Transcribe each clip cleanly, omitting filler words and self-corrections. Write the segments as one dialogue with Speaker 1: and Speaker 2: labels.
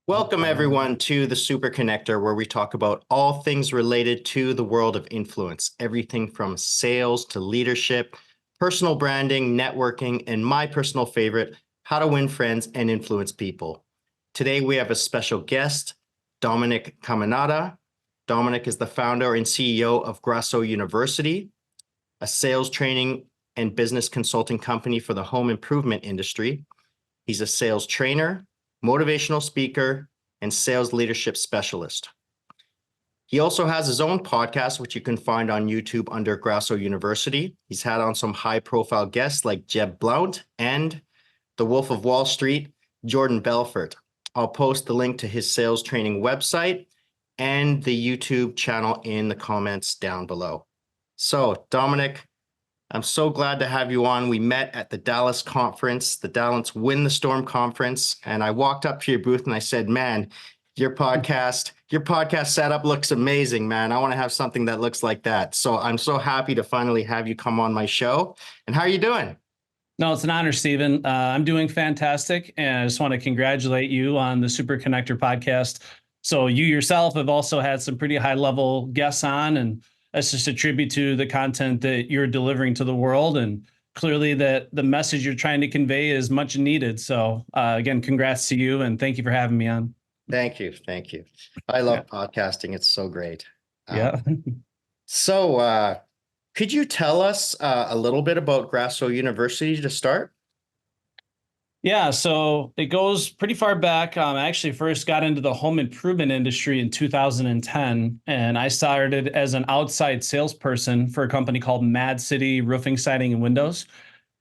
Speaker 1: Welcome, everyone, to the Super Connector, where we talk about all things related to the world of influence, everything from sales to leadership, personal branding, networking, and my personal favorite, how to win friends and influence people. Today, we have a special guest, Dominic Caminada. Dominic is the founder and CEO of Grasso University, a sales training and business consulting company for the home improvement industry. He's a sales trainer, motivational speaker, and sales leadership specialist. He also has his own podcast, which you can find on YouTube under Grasso University. He's had on some high-profile guests like Jeb Blount and the Wolf of Wall Street, Jordan Belfort. I'll post the link to his sales training website and the YouTube channel in the comments down below. So, Dominic, I'm so glad to have you on. We met at the Dallas conference, the Dallas Win the Storm conference, and I walked up to your booth and I said, man, your podcast setup looks amazing, man. I want to have something that looks like that. So I'm so happy to finally have you come on my show. And how are you doing?
Speaker 2: No, it's an honor, Stephen. I'm doing fantastic. And I just want to congratulate you on the Super Connector podcast. So you yourself have also had some pretty high level guests on, and that's just a tribute to the content that you're delivering to the world. And clearly that the message you're trying to convey is much needed. So again, congrats to you and thank you for having me on.
Speaker 1: Thank you. Thank you. I love podcasting. It's so great.
Speaker 2: Yeah.
Speaker 1: So could you tell us a little bit about Grasso University to start?
Speaker 2: Yeah, so it goes pretty far back. I actually first got into the home improvement industry in 2010, and I started as an outside salesperson for a company called Mad City Roofing, Siding, and Windows.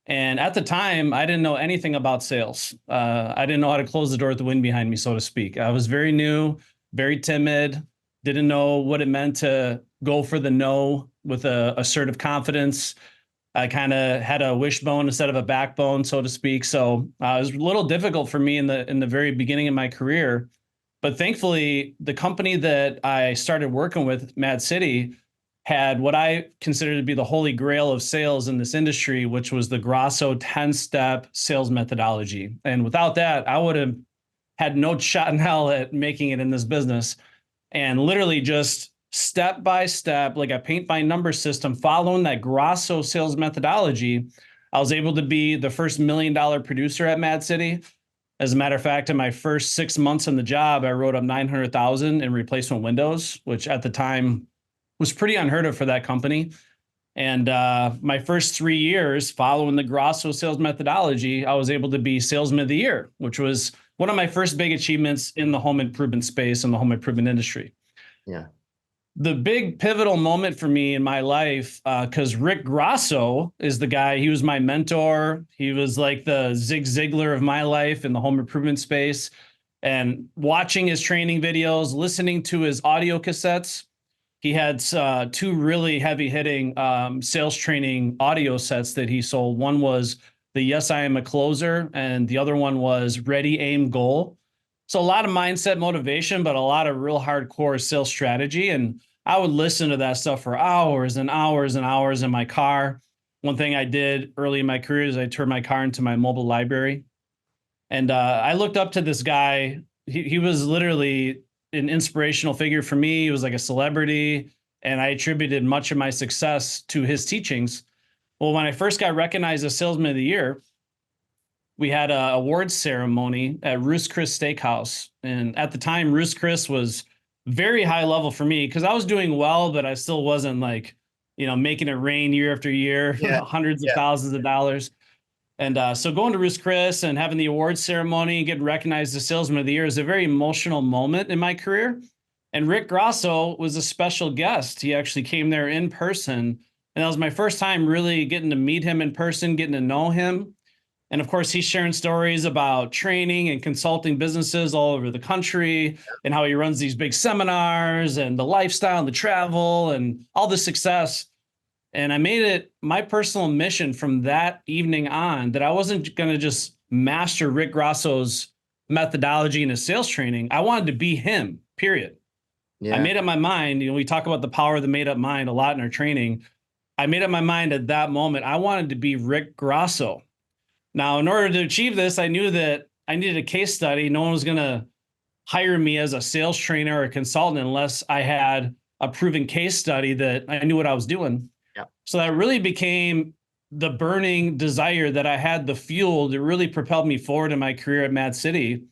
Speaker 2: And at the time, I didn't know anything about sales. I didn't know how to close the door with the wind behind me, so to speak. I was very new, very timid, didn't know what it meant to go for the no with a assertive confidence. I kind of had a wishbone instead of a backbone, so to speak. So it was a little difficult for me in the very beginning of my career. But thankfully, the company that I started working with, Mad City, had what I consider to be the holy grail of sales in this industry, which was the Grasso 10-step sales methodology. And without that, I would have had no shot in hell at making it in this business. And literally just step by step, like a paint by number system, following that Grasso sales methodology, I was able to be the first $1 million producer at Mad City. As a matter of fact, in my first 6 months on the job, I wrote up 900,000 in replacement windows, which at the time was pretty unheard of for that company. And my first 3 years following the Grasso sales methodology, I was able to be Salesman of the Year, which was one of my first big achievements in the home improvement space and the home improvement industry.
Speaker 1: Yeah.
Speaker 2: The big pivotal moment for me in my life, because Rick Grasso is the guy, he was my mentor. He was like the Zig Ziglar of my life in the home improvement space. And watching his training videos, listening to his audio cassettes, he had two really heavy hitting sales training audio sets that he sold. One was the Yes, I Am a Closer, and the other one was Ready, Aim, Goal. So a lot of mindset motivation, but a lot of real hardcore sales strategy. And I would listen to that stuff for hours and hours and hours in my car. One thing I did early in my career is I turned my car into my mobile library. And I looked up to this guy. He was literally an inspirational figure for me. He was like a celebrity. And I attributed much of my success to his teachings. Well, when I first got recognized as Salesman of the Year, we had an awards ceremony at Ruth's Chris Steakhouse. And at the time, Ruth's Chris was very high level for me because I was doing well, but I still wasn't like, making it rain year after year, hundreds of thousands of dollars. And so going to Ruth's Chris and having the awards ceremony and getting recognized as Salesman of the Year is a very emotional moment in my career. And Rick Grasso was a special guest. He actually came there in person. And that was my first time really getting to meet him in person, getting to know him. And of course, he's sharing stories about training and consulting businesses all over the country and how he runs these big seminars and the lifestyle and the travel and all the success. And I made it my personal mission from that evening on that I wasn't going to just master Rick Grasso's methodology and his sales training. I wanted to be him, period. Yeah. I made up my mind. We talk about the power of the made up mind a lot in our training. I made up my mind at that moment. I wanted to be Rick Grasso. Now, in order to achieve this, I knew that I needed a case study. No one was going to hire me as a sales trainer or a consultant unless I had a proven case study that I knew what I was doing.
Speaker 1: Yeah.
Speaker 2: So that really became the burning desire that I had, the fuel that really propelled me forward in my career at Mad City.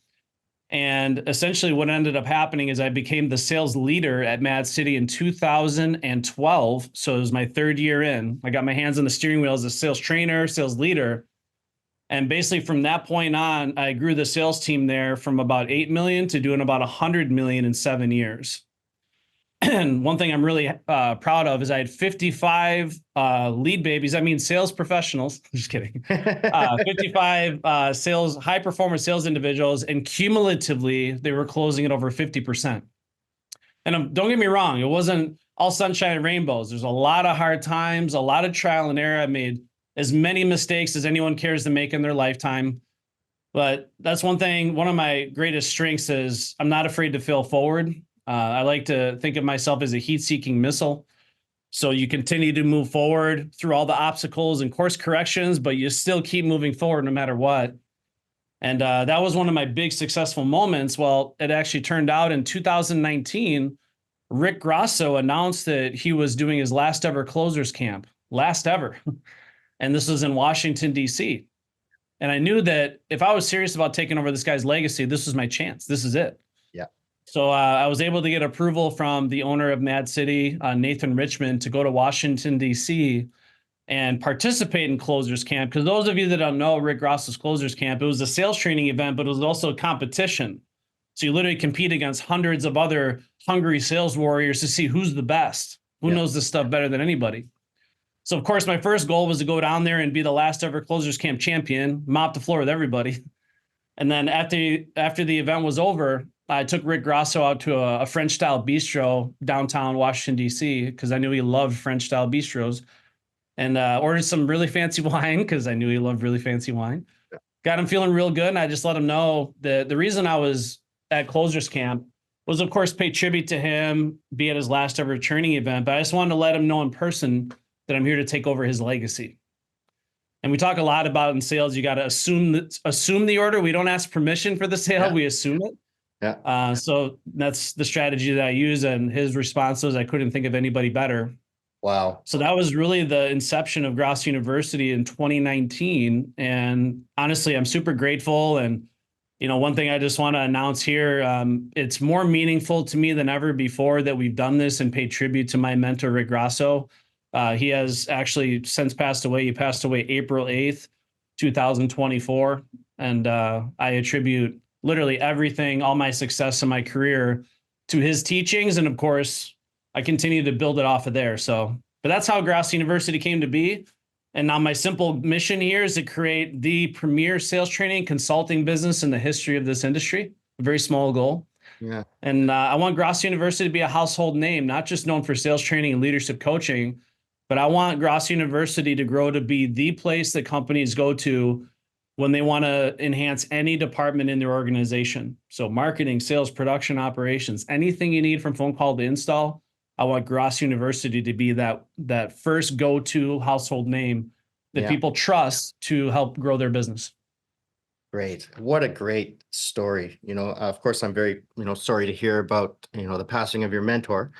Speaker 2: And essentially, what ended up happening is I became the sales leader at Mad City in 2012. So it was my third year in. I got my hands on the steering wheel as a sales trainer, sales leader. And basically, from that point on, I grew the sales team there from about 8 million to doing about 100 million in 7 years. And one thing I'm really proud of is I had 55 lead babies. I mean, sales professionals. Just kidding. 55 sales, high performance sales individuals, and cumulatively, they were closing at over 50%. And don't get me wrong, it wasn't all sunshine and rainbows. There's a lot of hard times, a lot of trial and error. I made as many mistakes as anyone cares to make in their lifetime. But that's one thing. One of my greatest strengths is I'm not afraid to fail forward. I like to think of myself as a heat-seeking missile. So you continue to move forward through all the obstacles and course corrections, but you still keep moving forward no matter what. And that was one of my big successful moments. Well, it actually turned out in 2019, Rick Grosso announced that he was doing his last ever closers camp, last ever. And this was in Washington, D.C. And I knew that if I was serious about taking over this guy's legacy, this was my chance. This is it.
Speaker 1: Yeah.
Speaker 2: So I was able to get approval from the owner of Mad City, Nathan Richmond, to go to Washington, D.C. and participate in Closers Camp. Because those of you that don't know Rick Grosso's Closers Camp, it was a sales training event, but it was also a competition. So you literally compete against hundreds of other hungry sales warriors to see who's the best, who knows this stuff better than anybody. So, of course, my first goal was to go down there and be the last ever Closers Camp champion, mop the floor with everybody. And then after the event was over, I took Rick Grosso out to a French-style bistro downtown Washington, D.C., because I knew he loved French-style bistros, and ordered some really fancy wine because I knew he loved really fancy wine. Got him feeling real good, and I just let him know that the reason I was at Closers Camp was, of course, pay tribute to him, be at his last ever training event, but I just wanted to let him know in person that I'm here to take over his legacy. And we talk a lot about in sales, you got to assume the order. We don't ask permission for the sale. We assume it.
Speaker 1: Yeah.
Speaker 2: So that's the strategy that I use. And his response was, I couldn't think of anybody better.
Speaker 1: Wow.
Speaker 2: So that was really the inception of Gross University in 2019. And honestly, I'm super grateful. And, you know, one thing I just want to announce here, it's more meaningful to me than ever before that we've done this and paid tribute to my mentor, Rick Grosso. He has actually since passed away. He passed away April 8th, 2024. And I attribute literally everything, all my success in my career, to his teachings. And of course, I continue to build it off of there. So, but that's how Gross University came to be. And now my simple mission here is to create the premier sales training consulting business in the history of this industry. A very small goal.
Speaker 1: Yeah.
Speaker 2: And I want Gross University to be a household name, not just known for sales training and leadership coaching, but I want Gross University to grow to be the place that companies go to when they want to enhance any department in their organization. So marketing, sales, production, operations, anything you need from phone call to install, I want Gross University to be that first go-to household name that people trust to help grow their business.
Speaker 1: Great. What a great story. You know, of course, I'm very, sorry to hear about, the passing of your mentor.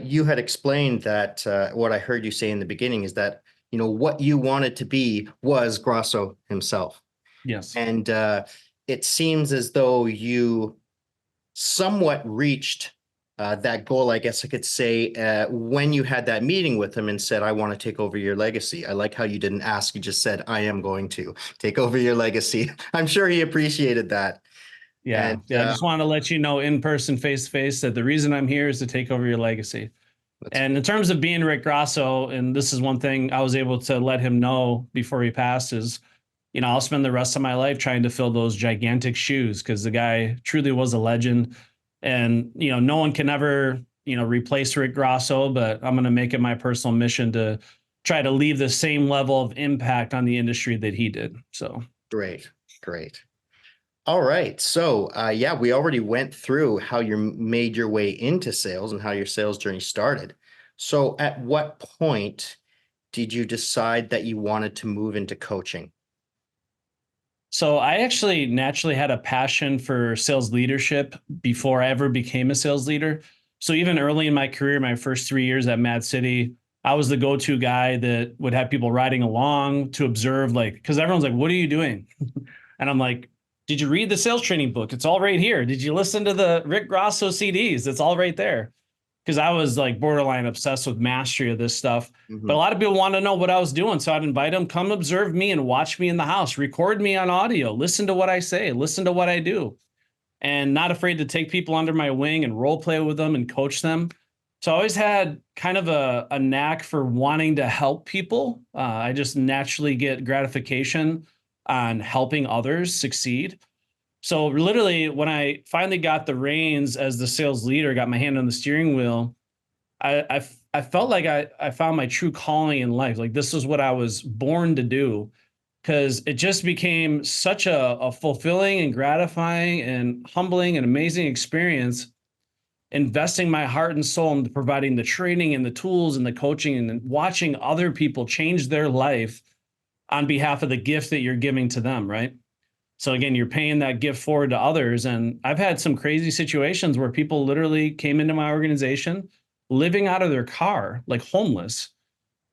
Speaker 1: You had explained that what I heard you say in the beginning is that, what you wanted to be was Grosso himself.
Speaker 2: Yes.
Speaker 1: And it seems as though you somewhat reached that goal, I guess I could say, when you had that meeting with him and said, I want to take over your legacy. I like how you didn't ask, you just said, I am going to take over your legacy. I'm sure he appreciated that.
Speaker 2: Yeah.
Speaker 1: And,
Speaker 2: I just want to let you know in person, face to face, that the reason I'm here is to take over your legacy. And in terms of being Rick Grosso, and this is one thing I was able to let him know before he passed, is, I'll spend the rest of my life trying to fill those gigantic shoes, because the guy truly was a legend. And, no one can ever, replace Rick Grosso, but I'm going to make it my personal mission to try to leave the same level of impact on the industry that he did. So
Speaker 1: great. All right. So, we already went through how you made your way into sales and how your sales journey started. So at what point did you decide that you wanted to move into coaching?
Speaker 2: So I actually naturally had a passion for sales leadership before I ever became a sales leader. So even early in my career, my first 3 years at Mad City, I was the go-to guy that would have people riding along to observe, like, because everyone's like, "What are you doing?" And I'm like, "Did you read the sales training book? It's all right here. Did you listen to the Rick Grosso CDs? It's all right there." Because I was like borderline obsessed with mastery of this stuff. But a
Speaker 1: Mhm.
Speaker 2: lot of people want to know what I was doing. So I'd invite them, come observe me and watch me in the house, record me on audio, listen to what I say, listen to what I do, and not afraid to take people under my wing and role play with them and coach them. So I always had kind of a knack for wanting to help people. I just naturally get gratification on helping others succeed. So literally, when I finally got the reins as the sales leader, got my hand on the steering wheel, I felt like I found my true calling in life. Like this is what I was born to do, because it just became such a fulfilling and gratifying and humbling and amazing experience, investing my heart and soul into providing the training and the tools and the coaching and then watching other people change their life on behalf of the gift that you're giving to them, right? So again, you're paying that gift forward to others. And I've had some crazy situations where people literally came into my organization living out of their car, like homeless.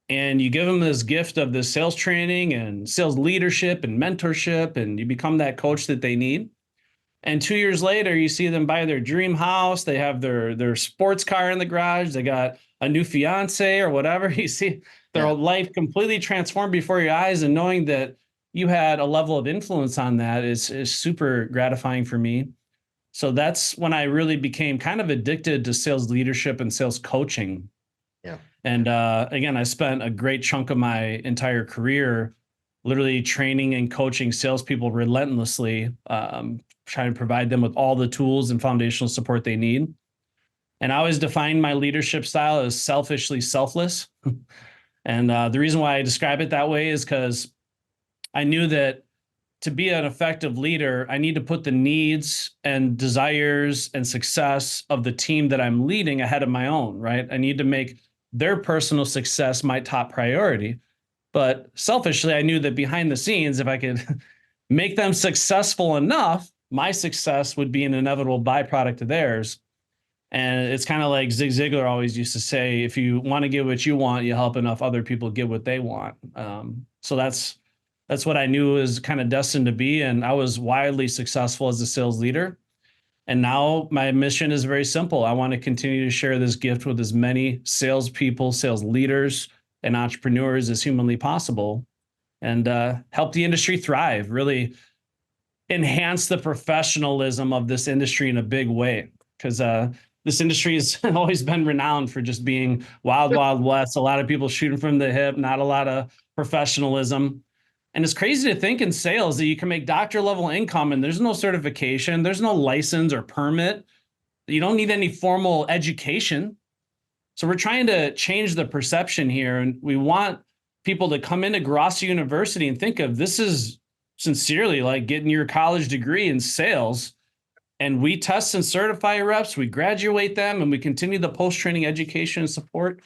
Speaker 2: And you give them this gift of this sales training and sales leadership and mentorship, and you become that coach that they need. And 2 years later, you see them buy their dream house. They have their sports car in the garage. They got a new fiance or whatever. You see their
Speaker 1: Yeah.
Speaker 2: life completely transformed before your eyes, and knowing that you had a level of influence on that is super gratifying for me. So that's when I really became kind of addicted to sales leadership and sales coaching.
Speaker 1: Yeah.
Speaker 2: And again, I spent a great chunk of my entire career literally training and coaching salespeople relentlessly, trying to provide them with all the tools and foundational support they need. And I always define my leadership style as selfishly selfless. And the reason why I describe it that way is because I knew that to be an effective leader, I need to put the needs and desires and success of the team that I'm leading ahead of my own, right? I need to make their personal success my top priority. But selfishly, I knew that behind the scenes, if I could make them successful enough, my success would be an inevitable byproduct of theirs. And it's kind of like Zig Ziglar always used to say, if you want to get what you want, you help enough other people get what they want. So that's what I knew was kind of destined to be. And I was wildly successful as a sales leader. And now my mission is very simple. I want to continue to share this gift with as many salespeople, sales leaders, and entrepreneurs as humanly possible, and help the industry thrive, really enhance the professionalism of this industry in a big way. Because this industry has always been renowned for just being wild, wild west. A lot of people shooting from the hip, not a lot of professionalism. And it's crazy to think in sales that you can make doctor level income and there's no certification, there's no license or permit. You don't need any formal education. So we're trying to change the perception here. And we want people to come into Grosso University and think of this is sincerely like getting your college degree in sales. And we test and certify reps, we graduate them, and we continue the post training education and support.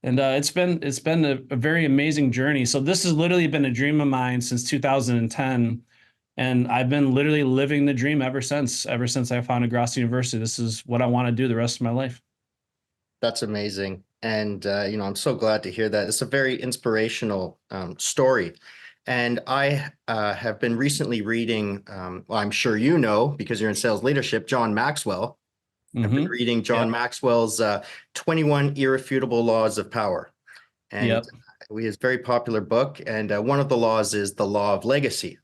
Speaker 2: And it's been a very amazing journey. So this has literally been a dream of mine since 2010, and I've been literally living the dream ever since. Ever since I founded Grosso University, this is what I want to do the rest of my life.
Speaker 1: That's amazing. And, I'm so glad to hear that. It's a very inspirational story. And I have been recently reading, well, I'm sure you know, because you're in sales leadership, John Maxwell. I've been
Speaker 2: Mm-hmm.
Speaker 1: reading John
Speaker 2: Yep.
Speaker 1: Maxwell's 21 Irrefutable Laws of Power. And
Speaker 2: Yep.
Speaker 1: his very popular book. And one of the laws is the law of legacy.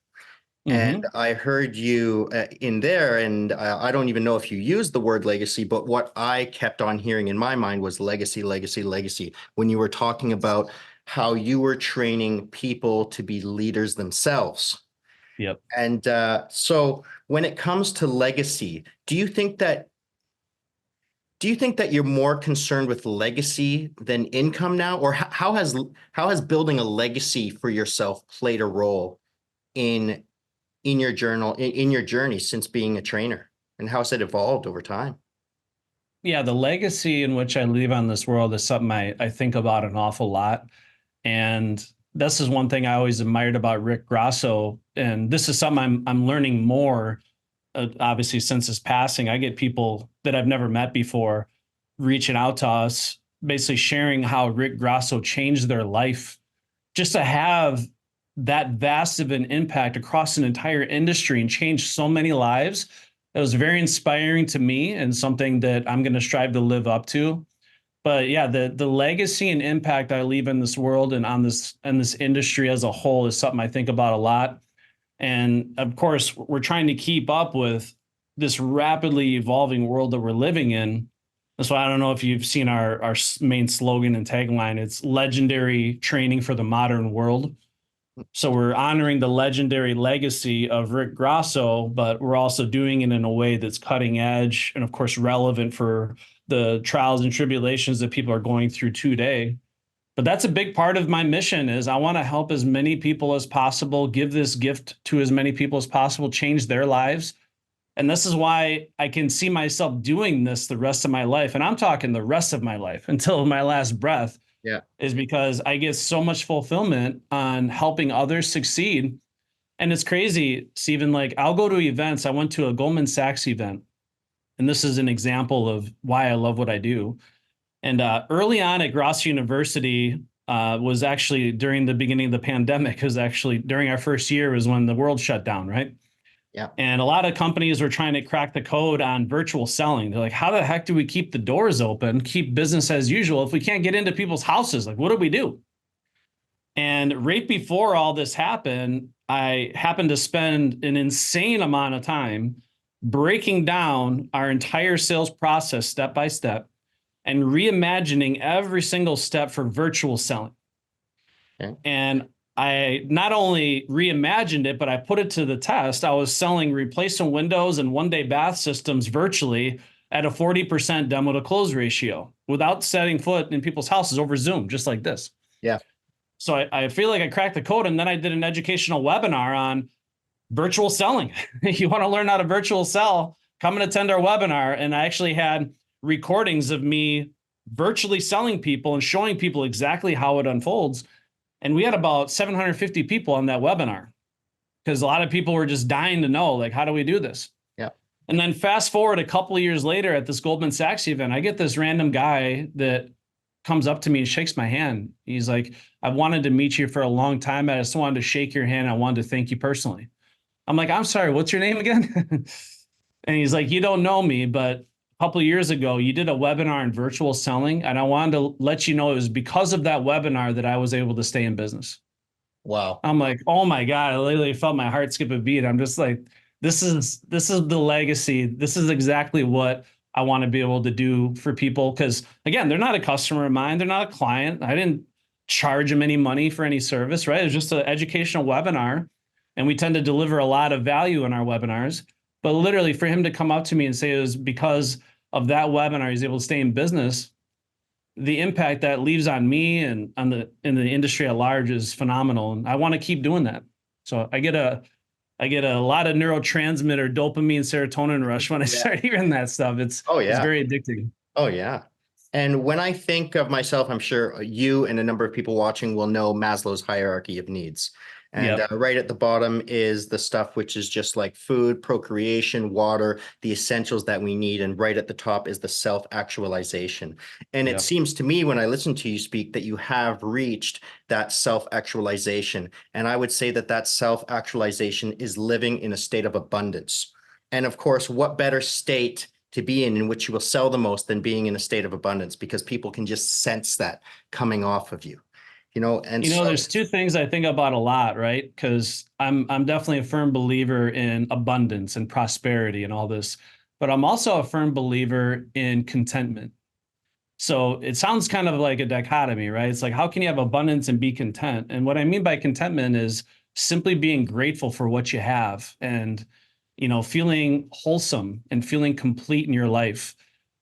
Speaker 1: And
Speaker 2: Mm-hmm.
Speaker 1: I heard you in there, and I don't even know if you used the word legacy, but what I kept on hearing in my mind was legacy, legacy, legacy. When you were talking about how you were training people to be leaders themselves.
Speaker 2: Yep.
Speaker 1: And so when it comes to legacy, do you think that you're more concerned with legacy than income now? Or how has building a legacy for yourself played a role in in your journey since being a trainer, and how has it evolved over time?
Speaker 2: Yeah, the legacy in which I leave on this world is something I think about an awful lot. And this is one thing I always admired about Rick Grasso, and this is something I'm learning more. Obviously, since his passing, I get people that I've never met before reaching out to us, basically sharing how Rick Grasso changed their life. Just to have that vast of an impact across an entire industry and change so many lives, it was very inspiring to me and something that I'm going to strive to live up to. But yeah, the legacy and impact I leave in this world and on this and this industry as a whole is something I think about a lot. And of course, we're trying to keep up with this rapidly evolving world that we're living in. That's why I don't know if you've seen our main slogan and tagline. It's legendary training for the modern world. So we're honoring the legendary legacy of Rick Grasso, but we're also doing it in a way that's cutting edge and, of course, relevant for the trials and tribulations that people are going through today. But that's a big part of my mission is I want to help as many people as possible, give this gift to as many people as possible, change their lives. And this is why I can see myself doing this the rest of my life. And I'm talking the rest of my life until my last breath
Speaker 1: Yeah.
Speaker 2: is because I get so much fulfillment on helping others succeed. And it's crazy, Stephen, like I'll go to events. I went to a Goldman Sachs event, and this is an example of why I love what I do. And early on at Gross University was actually during the beginning of the pandemic, because actually during our first year was when the world shut down, right?
Speaker 1: Yeah.
Speaker 2: And a lot of companies were trying to crack the code on virtual selling. They're like, how the heck do we keep the doors open, keep business as usual if we can't get into people's houses? Like, what do we do? And right before all this happened, I happened to spend an insane amount of time breaking down our entire sales process step by step and reimagining every single step for virtual selling.
Speaker 1: Okay.
Speaker 2: And I not only reimagined it, but I put it to the test. I was selling replacement windows and one-day bath systems virtually at a 40% demo to close ratio without setting foot in people's houses over Zoom, just like this.
Speaker 1: Yeah.
Speaker 2: So I feel like I cracked the code, and then I did an educational webinar on virtual selling. You want to learn how to virtual sell, come and attend our webinar. And I actually had recordings of me virtually selling people and showing people exactly how it unfolds. And we had about 750 people on that webinar because a lot of people were just dying to know, like, how do we do this?
Speaker 1: Yeah.
Speaker 2: And then fast forward a couple of years later at this Goldman Sachs event, I get this random guy that comes up to me and shakes my hand. He's like, I've wanted to meet you for a long time. I just wanted to shake your hand. I wanted to thank you personally. I'm like, I'm sorry, what's your name again? And he's like, you don't know me, but a couple of years ago, you did a webinar on virtual selling. And I wanted to let you know it was because of that webinar that I was able to stay in business.
Speaker 1: Wow.
Speaker 2: I'm like, oh my God, I literally felt my heart skip a beat. I'm just like, this is the legacy. This is exactly what I want to be able to do for people. Because again, they're not a customer of mine. They're not a client. I didn't charge them any money for any service, right? It was just an educational webinar. And we tend to deliver a lot of value in our webinars. But literally for him to come up to me and say it was because of that webinar, he's able to stay in business. The impact that leaves on me and on the in the industry at large is phenomenal. And I want to keep doing that. So I get a lot of neurotransmitter, dopamine, serotonin rush when I start hearing that stuff. It's very addicting.
Speaker 1: Oh, yeah. And when I think of myself, I'm sure you and a number of people watching will know Maslow's hierarchy of needs. And right at the bottom is the stuff which is just like food, procreation, water, the essentials that we need. And right at the top is the self-actualization. And it seems to me when I listen to you speak that you have reached that self-actualization. And I would say that that self-actualization is living in a state of abundance. And of course, what better state to be in which you will sell the most than being in a state of abundance, because people can just sense that coming off of you. And
Speaker 2: there's two things I think about a lot, right? Because I'm definitely a firm believer in abundance and prosperity and all this, but I'm also a firm believer in contentment. So it sounds kind of like a dichotomy, right? It's like, how can you have abundance and be content? And what I mean by contentment is simply being grateful for what you have and, feeling wholesome and feeling complete in your life.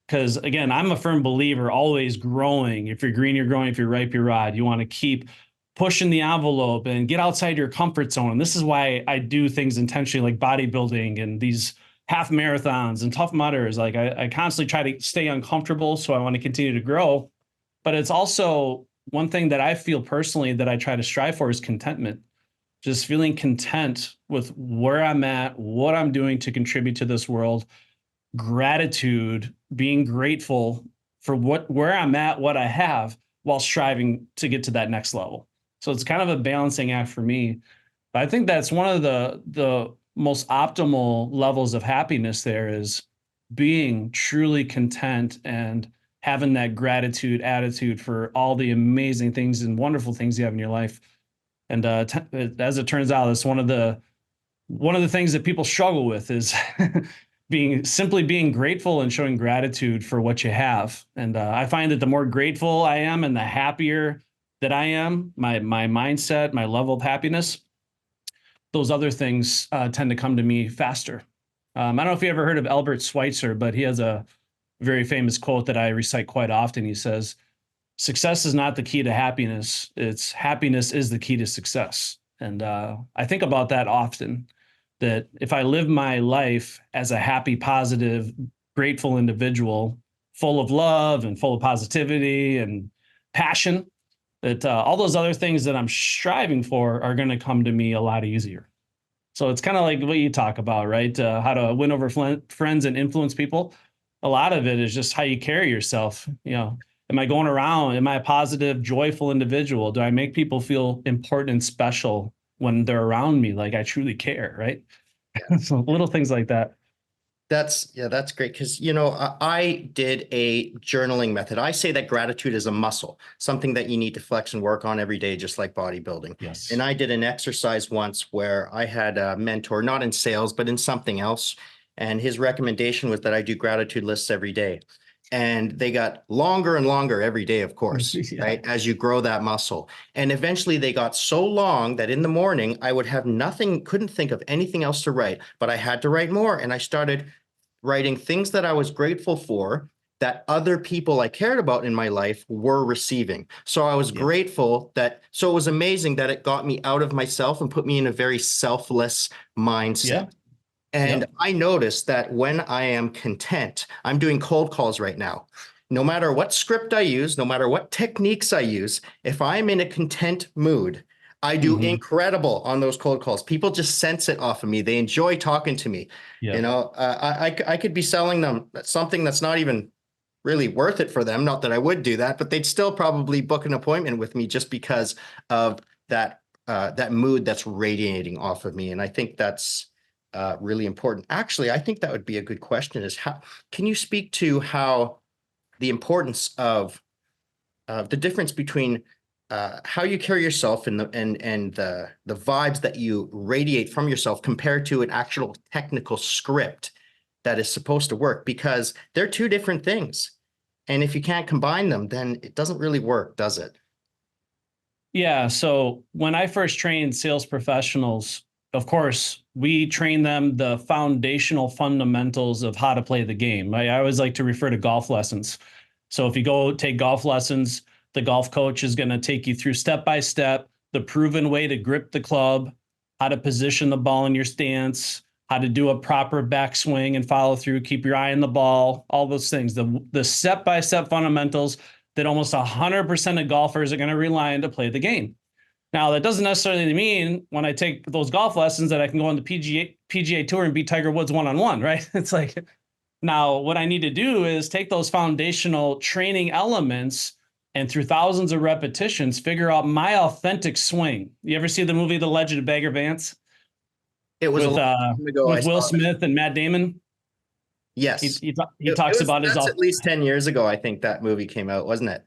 Speaker 2: Because again, I'm a firm believer, always growing. If you're green, you're growing. If you're ripe, you're ripe. You want to keep pushing the envelope and get outside your comfort zone. And this is why I do things intentionally, like bodybuilding and these half marathons and Tough Mudders. Like I constantly try to stay uncomfortable. So I want to continue to grow. But it's also one thing that I feel personally that I try to strive for is contentment. Just feeling content with where I'm at, what I'm doing to contribute to this world, gratitude, being grateful for where I'm at, what I have, while striving to get to that next level. So it's kind of a balancing act for me. But I think that's one of the most optimal levels of happiness there is being truly content and having that gratitude attitude for all the amazing things and wonderful things you have in your life. And as it turns out, it's one of the things that people struggle with is being grateful and showing gratitude for what you have. And I find that the more grateful I am and the happier that I am, my mindset, my level of happiness, those other things tend to come to me faster. I don't know if you ever heard of Albert Schweitzer, but he has a very famous quote that I recite quite often. He says, "Success is not the key to happiness. It's happiness is the key to success." And I think about that often, that if I live my life as a happy, positive, grateful individual, full of love and full of positivity and passion, that all those other things that I'm striving for are going to come to me a lot easier. So it's kind of like what you talk about, right? How to win over friends and influence people. A lot of it is just how you carry yourself. Am I going around? Am I a positive, joyful individual? Do I make people feel important and special when they're around me? Like I truly care, right? So little things like that.
Speaker 1: That's great. Because, I did a journaling method. I say that gratitude is a muscle, something that you need to flex and work on every day, just like bodybuilding.
Speaker 2: Yes.
Speaker 1: And I did an exercise once where I had a mentor, not in sales, but in something else. And his recommendation was that I do gratitude lists every day. And they got longer and longer every day, of course,
Speaker 2: Yeah.
Speaker 1: right? As you grow that muscle. And eventually they got so long that in the morning I would have nothing, couldn't think of anything else to write, but I had to write more. And I started writing things that I was grateful for that other people I cared about in my life were receiving. So I was
Speaker 2: Yeah.
Speaker 1: grateful so it was amazing that it got me out of myself and put me in a very selfless mindset.
Speaker 2: Yeah.
Speaker 1: And
Speaker 2: Yep.
Speaker 1: I noticed that when I am content, I'm doing cold calls right now. No matter what script I use, no matter what techniques I use, if I'm in a content mood, I do
Speaker 2: Hmm.
Speaker 1: incredible on those cold calls. People just sense it off of me. They enjoy talking to me.
Speaker 2: Yeah.
Speaker 1: I could be selling them something that's not even really worth it for them. Not that I would do that, but they'd still probably book an appointment with me just because of that mood that's radiating off of me. And I think that's really important. Actually, I think that would be a good question is how can you speak to how the importance of the difference between how you carry yourself and the vibes that you radiate from yourself compared to an actual technical script that is supposed to work, because they're two different things. And if you can't combine them, then it doesn't really work, does it?
Speaker 2: Yeah. So when I first trained sales professionals, of course, we train them the foundational fundamentals of how to play the game. I always like to refer to golf lessons. So if you go take golf lessons, the golf coach is going to take you through step by step the proven way to grip the club, how to position the ball in your stance, how to do a proper backswing and follow through, keep your eye on the ball, all those things, the step by step fundamentals that almost 100% of golfers are going to rely on to play the game. Now, that doesn't necessarily mean when I take those golf lessons that I can go on the PGA Tour and beat Tiger Woods one-on-one, right? It's like, now what I need to do is take those foundational training elements and through thousands of repetitions, figure out my authentic swing. You ever see the movie The Legend of Bagger Vance
Speaker 1: It was a long time ago I
Speaker 2: with Will
Speaker 1: saw it.
Speaker 2: Smith and Matt Damon?
Speaker 1: Yes.
Speaker 2: He talks about his.
Speaker 1: That's at least 10 years ago, I think that movie came out, wasn't it?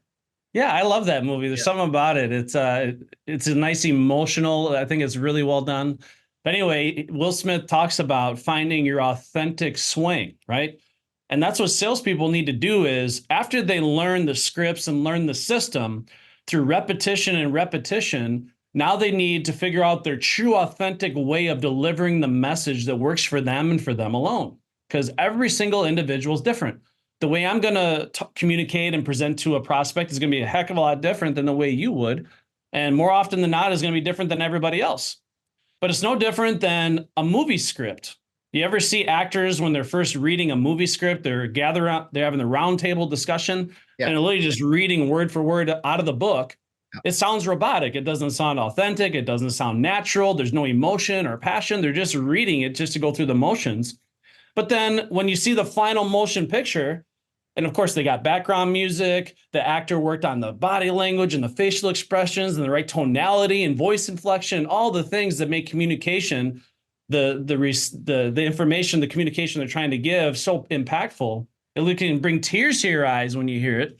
Speaker 2: Yeah, I love that movie. There's
Speaker 1: Yeah.
Speaker 2: something about it. It's a nice emotional. I think it's really well done. But anyway, Will Smith talks about finding your authentic swing, right? And that's what salespeople need to do is after they learn the scripts and learn the system through repetition and repetition, now they need to figure out their true authentic way of delivering the message that works for them and for them alone. Because every single individual is different. The way I'm going to communicate and present to a prospect is going to be a heck of a lot different than the way you would. And more often than not is going to be different than everybody else. But it's no different than a movie script. You ever see actors when they're first reading a movie script, they're having the round table discussion,
Speaker 1: Yeah.
Speaker 2: and they're literally just reading word for word out of the book. it sounds robotic. It doesn't sound authentic. It doesn't sound natural. There's no emotion or passion. They're just reading it just to go through the motions. But then when you see the final motion picture, and of course they got background music, the actor worked on the body language and the facial expressions and the right tonality and voice inflection, all the things that make communication, the information, the communication they're trying to give so impactful. It can bring tears to your eyes when you hear it.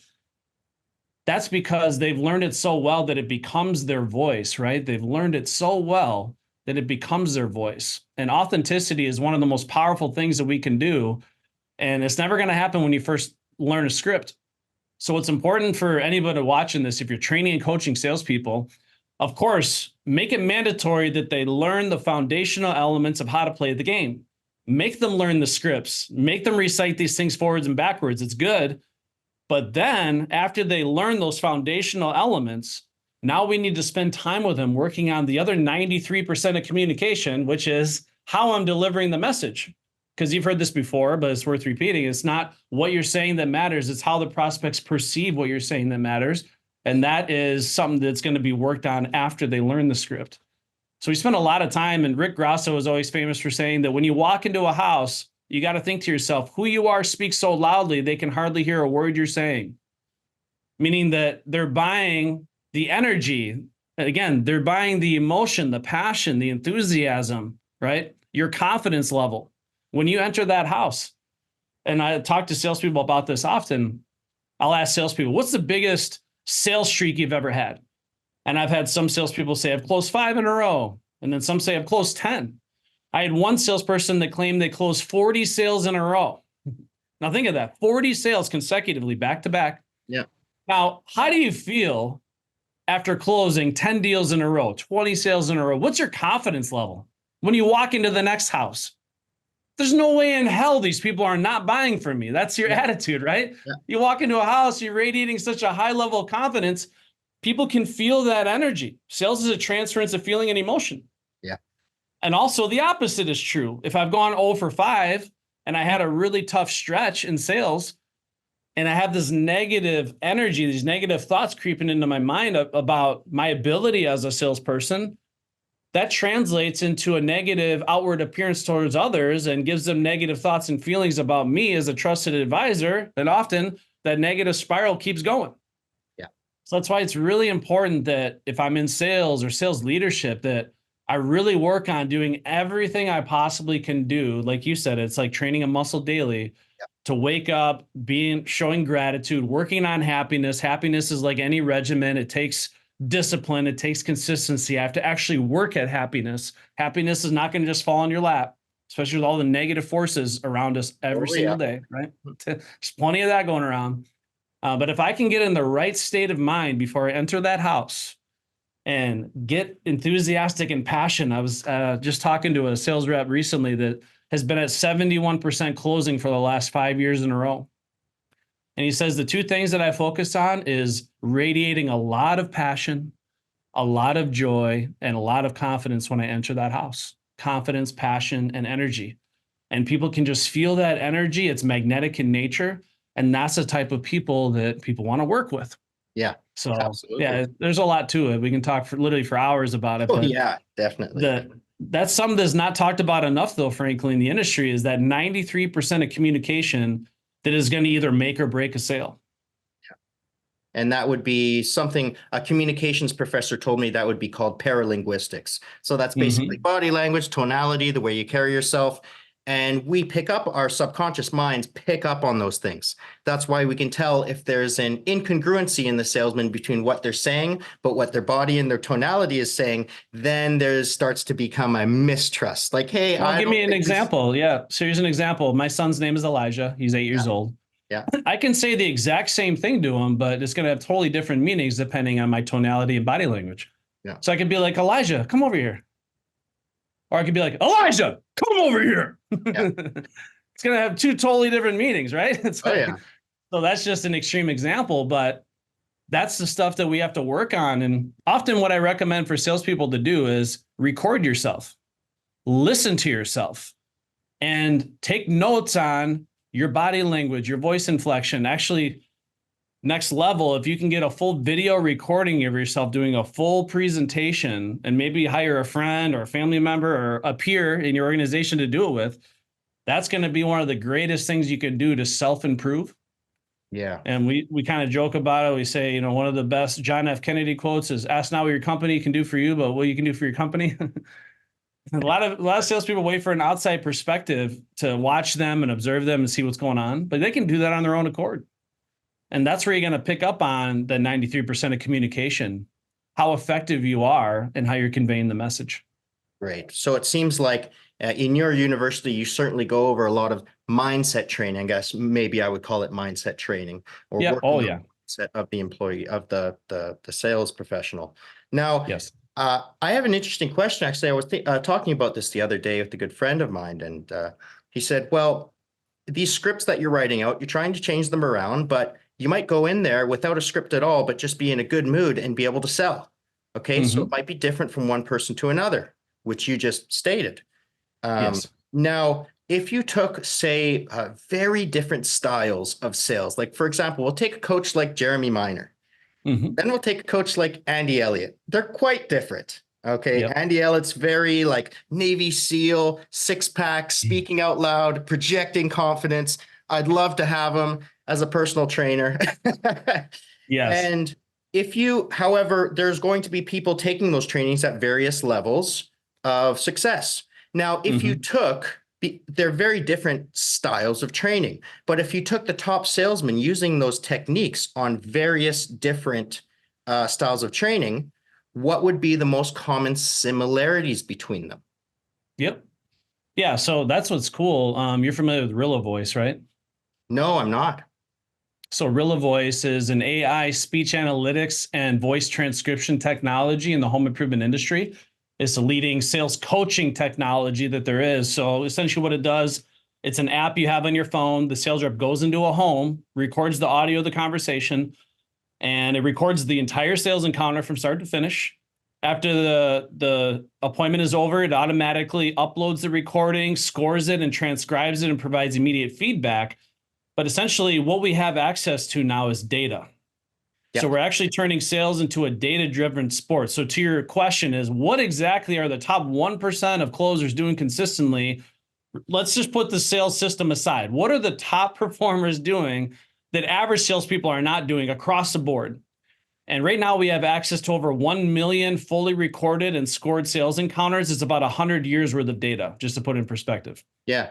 Speaker 2: That's because they've learned it so well that it becomes their voice, right? They've learned it so well that it becomes their voice. And authenticity is one of the most powerful things that we can do. And it's never going to happen when you first learn a script. So it's important for anybody watching this, if you're training and coaching salespeople, of course, make it mandatory that they learn the foundational elements of how to play the game. Make them learn the scripts, make them recite these things forwards and backwards. It's good. But then after they learn those foundational elements, now we need to spend time with them working on the other 93% of communication, which is how I'm delivering the message. Because you've heard this before, but it's worth repeating. It's not what you're saying that matters. It's how the prospects perceive what you're saying that matters. And that is something that's going to be worked on after they learn the script. So we spend a lot of time, and Rick Grosso is always famous for saying that when you walk into a house, you got to think to yourself, who you are speaks so loudly, they can hardly hear a word you're saying. Meaning that they're buying the energy. Again, they're buying the emotion, the passion, the enthusiasm, right? Your confidence level when you enter that house. And I talk to salespeople about this often. I'll ask salespeople, what's the biggest sales streak you've ever had? And I've had some salespeople say, I've closed 5 in a row. And then some say, I've closed 10. I had one salesperson that claimed they closed 40 sales in a row. Now think of that, 40 sales consecutively, back to back.
Speaker 1: Yeah.
Speaker 2: Now, how do you feel after closing 10 deals in a row, 20 sales in a row? What's your confidence level when you walk into the next house? There's no way in hell these people are not buying from me. That's your attitude, right? Yeah. You walk into a house, you're radiating such a high level of confidence. People can feel that energy. Sales is a transference of feeling and emotion.
Speaker 1: Yeah.
Speaker 2: And also the opposite is true. If I've gone 0 for 5 and I had a really tough stretch in sales and I have this negative energy, these negative thoughts creeping into my mind about my ability as a salesperson, that translates into a negative outward appearance towards others and gives them negative thoughts and feelings about me as a trusted advisor. And often that negative spiral keeps going.
Speaker 1: Yeah.
Speaker 2: So that's why it's really important that if I'm in sales or sales leadership, that I really work on doing everything I possibly can do. Like you said, it's like training a muscle daily. Yeah. To wake up, showing gratitude, working on happiness. Happiness is like any regimen. It takes discipline. It takes consistency. I have to actually work at happiness. Happiness is not going to just fall in your lap, especially with all the negative forces around us every single day, right? There's plenty of that going around. But if I can get in the right state of mind before I enter that house and get enthusiastic and passion. I was just talking to a sales rep recently that has been at 71% closing for the last 5 years in a row. And he says the two things that I focus on is radiating a lot of passion, a lot of joy, and a lot of confidence when I enter that house. Confidence, passion, and energy. And people can just feel that energy. It's magnetic in nature. And that's the type of people that people want to work with.
Speaker 1: Yeah.
Speaker 2: So
Speaker 1: absolutely.
Speaker 2: Yeah, there's a lot to it. We can talk literally for hours about it.
Speaker 1: Oh, yeah, definitely.
Speaker 2: That's something that's not talked about enough, though, frankly, in the industry, is that 93% of communication that is going to either make or break a sale.
Speaker 1: Yeah. And that would be something a communications professor told me that would be called paralinguistics. So that's basically body language, tonality, the way you carry yourself. And we pick up, our subconscious minds pick up on those things. That's why we can tell if there's an incongruency in the salesman between what they're saying, but what their body and their tonality is saying, then there starts to become a mistrust. Like, hey,
Speaker 2: give me an example. Yeah. So here's an example. My son's name is Elijah. He's 8 years old.
Speaker 1: Yeah.
Speaker 2: I can say the exact same thing to him, but it's going to have totally different meanings depending on my tonality and body language. Yeah. So I could be like, Elijah, come over here. Or I could be like, Elijah, come over here. Yeah. It's going to have two totally different meanings, right? It's like, yeah. So that's just an extreme example, but that's the stuff that we have to work on. And often what I recommend for salespeople to do is record yourself, listen to yourself, and take notes on your body language, your voice inflection. Actually, Next level, if you can get a full video recording of yourself doing a full presentation and maybe hire a friend or a family member or a peer in your organization to do it with, that's going to be one of the greatest things you can do to self-improve.
Speaker 1: Yeah.
Speaker 2: And we kind of joke about it. We say, one of the best John F. Kennedy quotes is, ask not what your company can do for you, but what you can do for your company. A lot of salespeople wait for an outside perspective to watch them and observe them and see what's going on, but they can do that on their own accord. And that's where you're going to pick up on the 93% of communication, how effective you are and how you're conveying the message.
Speaker 1: Great. So it seems like in your university, you certainly go over a lot of mindset training. I guess maybe I would call it mindset training, or
Speaker 2: Yeah.
Speaker 1: working
Speaker 2: Oh,
Speaker 1: on
Speaker 2: yeah.
Speaker 1: the mindset of the employee, of the sales professional. Now,
Speaker 2: Yes.
Speaker 1: I have an interesting question. Actually, I was talking about this the other day with a good friend of mine, and he said, well, these scripts that you're writing out, you're trying to change them around, but you might go in there without a script at all, but just be in a good mood and be able to sell. Okay. So it might be different from one person to another, which you just stated.
Speaker 2: Yes.
Speaker 1: Now, if you took, say, very different styles of sales, like, for example, we'll take a coach like Jeremy Minor. Then we'll take a coach like Andy Elliott. They're quite different. Okay.
Speaker 2: Yep.
Speaker 1: Andy Elliott's very like Navy SEAL, six-pack, speaking out loud, projecting confidence. I'd love to have him as a personal trainer.
Speaker 2: Yes.
Speaker 1: And however, there's going to be people taking those trainings at various levels of success. Now, if you took they're very different styles of training. But if you took the top salesman using those techniques on various different styles of training, what would be the most common similarities between them?
Speaker 2: Yep. Yeah. So that's what's cool. You're familiar with Rilla Voice, right?
Speaker 1: No, I'm not.
Speaker 2: So Rilla Voice is an AI speech analytics and voice transcription technology in the home improvement industry. It's the leading sales coaching technology that there is. So essentially what it does, it's an app you have on your phone. The sales rep goes into a home, records the audio of the conversation, and it records the entire sales encounter from start to finish. After the appointment is over, it automatically uploads the recording, scores it, and transcribes it and provides immediate feedback. But essentially what we have access to now is data. So we're actually turning sales into a data-driven sport. So to your question is, what exactly are the top 1% of closers doing consistently? Let's just put the sales system aside. What are the top performers doing that average salespeople are not doing across the board? And right now we have access to over 1 million fully recorded and scored sales encounters. It's about 100 years worth of data, just to put it in perspective.
Speaker 1: Yeah.